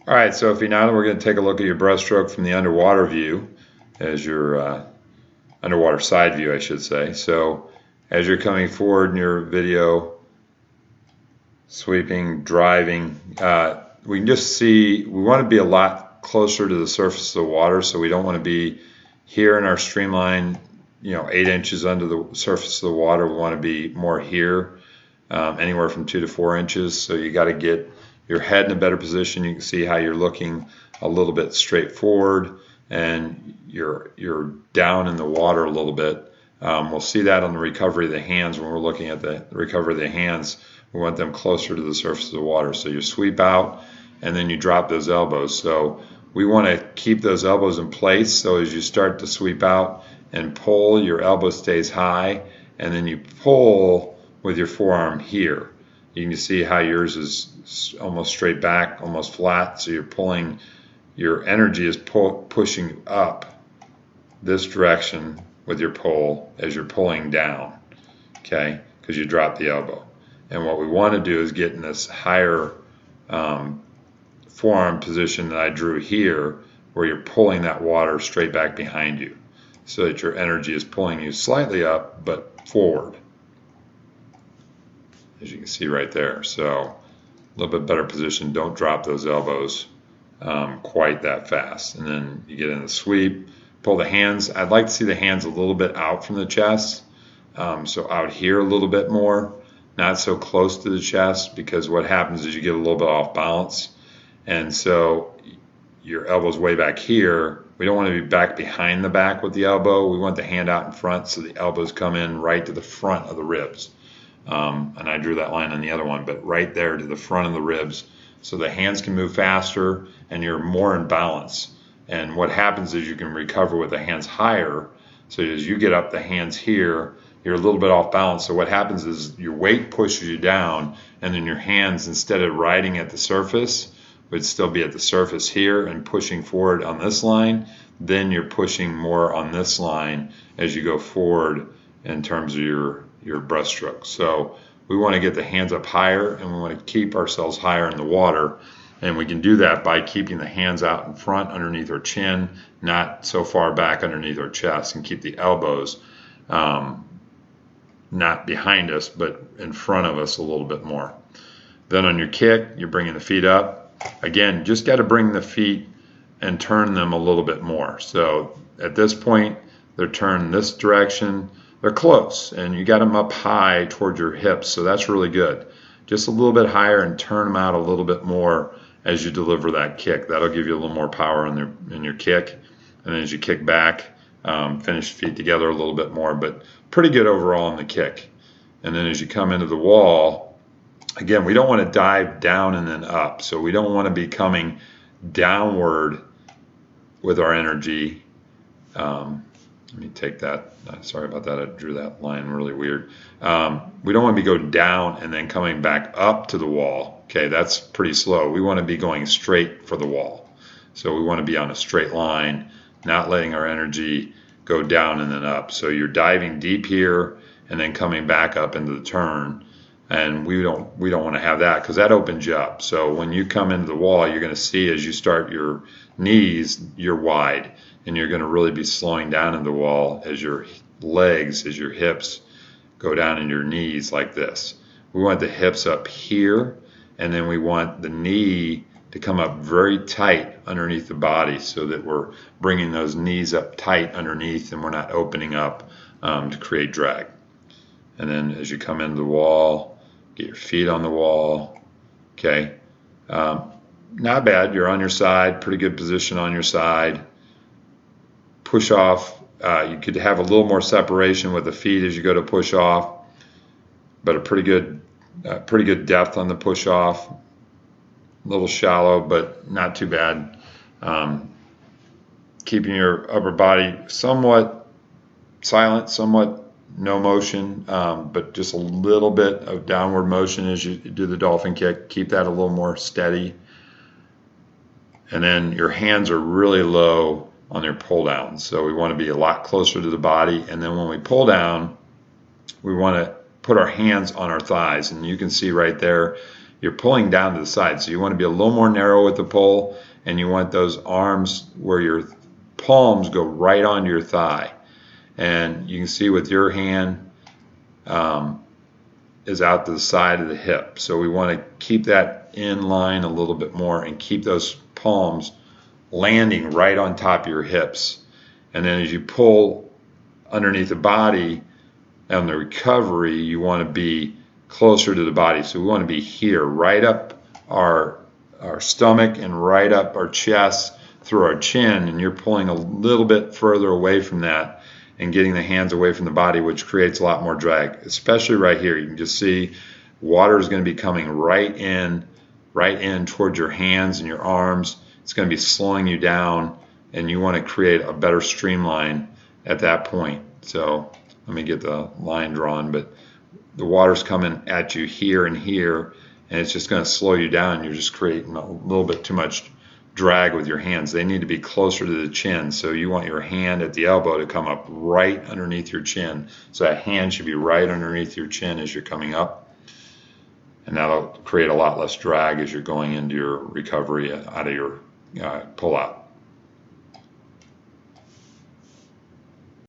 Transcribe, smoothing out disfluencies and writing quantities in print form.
All right, Sophie, now we're going to take a look at your breaststroke from the underwater view, as your underwater side view, I should say. So as you're coming forward in your video, sweeping, driving, we can just see we want to be a lot closer to the surface of the water, so we don't want to be here in our streamline, 8 inches under the surface of the water. We want to be more here, anywhere from 2 to 4 inches. So you got to get your head in a better position. You can see how you're looking a little bit straight forward, and you're down in the water a little bit. We'll see that on the recovery of the hands. When we're looking at the recovery of the hands, we want them closer to the surface of the water. So you sweep out and then you drop those elbows. So we want to keep those elbows in place, so as you start to sweep out and pull, your elbow stays high, and then you pull with your forearm here. You can see how yours is almost straight back, almost flat, so you're pulling, your energy is pushing up this direction with your pull as you're pulling down, okay, because you drop the elbow. And what we want to do is get in this higher forearm position that I drew here, where you're pulling that water straight back behind you, so that your energy is pulling you slightly up but forward, as you can see right there. So a little bit better position. Don't drop those elbows quite that fast. And then you get in the sweep, pull the hands. I'd like to see the hands a little bit out from the chest, so out here a little bit more, not so close to the chest, because what happens is you get a little bit off balance, and so your elbow's way back here. We don't want to be back behind the back with the elbow. We want the hand out in front, so the elbows come in right to the front of the ribs. And I drew that line on the other one, but right there to the front of the ribs, so the hands can move faster and you're more in balance. And what happens is you can recover with the hands higher. So as you get up the hands here, you're a little bit off balance. So what happens is your weight pushes you down, and then your hands, instead of riding at the surface, would still be at the surface here and pushing forward on this line. Then you're pushing more on this line as you go forward in terms of your breaststroke. So we want to get the hands up higher, and we want to keep ourselves higher in the water. And we can do that by keeping the hands out in front underneath our chin, not so far back underneath our chest, and keep the elbows not behind us, but in front of us a little bit more. Then on your kick, you're bringing the feet up. Again, just got to bring the feet and turn them a little bit more. So at this point, they're turned this direction. They're close, and you got them up high towards your hips, so that's really good. Just a little bit higher, and turn them out a little bit more as you deliver that kick. That'll give you a little more power in your kick. And then as you kick back, finish feet together a little bit more, but pretty good overall in the kick. And then as you come into the wall, again, we don't want to dive down and then up. So we don't want to be coming downward with our energy. Let me take that. Sorry about that. I drew that line really weird. We don't want to be going down and then coming back up to the wall. Okay, that's pretty slow. We want to be going straight for the wall. So we want to be on a straight line, not letting our energy go down and then up. So you're diving deep here and then coming back up into the turn. And we don't want to have that, because that opens you up. So when you come into the wall, you're going to see as you start your knees, you're wide, and you're going to really be slowing down in the wall as your legs, as your hips go down in your knees like this. We want the hips up here, and then we want the knee to come up very tight underneath the body, so that we're bringing those knees up tight underneath, and we're not opening up to create drag. And then as you come into the wall, get your feet on the wall. Okay, not bad. You're on your side, pretty good position on your side. Push off. You could have a little more separation with the feet as you go to push off, but a pretty good depth on the push off. A little shallow, but not too bad. Keeping your upper body somewhat silent, somewhat no motion, but just a little bit of downward motion as you do the dolphin kick. Keep that a little more steady. And then your hands are really low on your pull down. So we want to be a lot closer to the body. And then when we pull down, we want to put our hands on our thighs. And you can see right there, you're pulling down to the side. So you want to be a little more narrow with the pull, and you want those arms where your palms go right onto your thigh. And you can see with your hand is out to the side of the hip. So we want to keep that in line a little bit more and keep those palms landing right on top of your hips. And then as you pull underneath the body on the recovery, you want to be closer to the body. So we want to be here, right up our stomach and right up our chest through our chin, and you're pulling a little bit further away from that and getting the hands away from the body, which creates a lot more drag, especially right here. You can just see water is going to be coming right in towards your hands and your arms. It's going to be slowing you down, and you want to create a better streamline at that point. So let me get the line drawn, but the water's coming at you here and here, and it's just going to slow you down. You're just creating a little bit too much drag with your hands. They need to be closer to the chin. So you want your hand at the elbow to come up right underneath your chin. So that hand should be right underneath your chin as you're coming up. And that'll create a lot less drag as you're going into your recovery out of your pull out.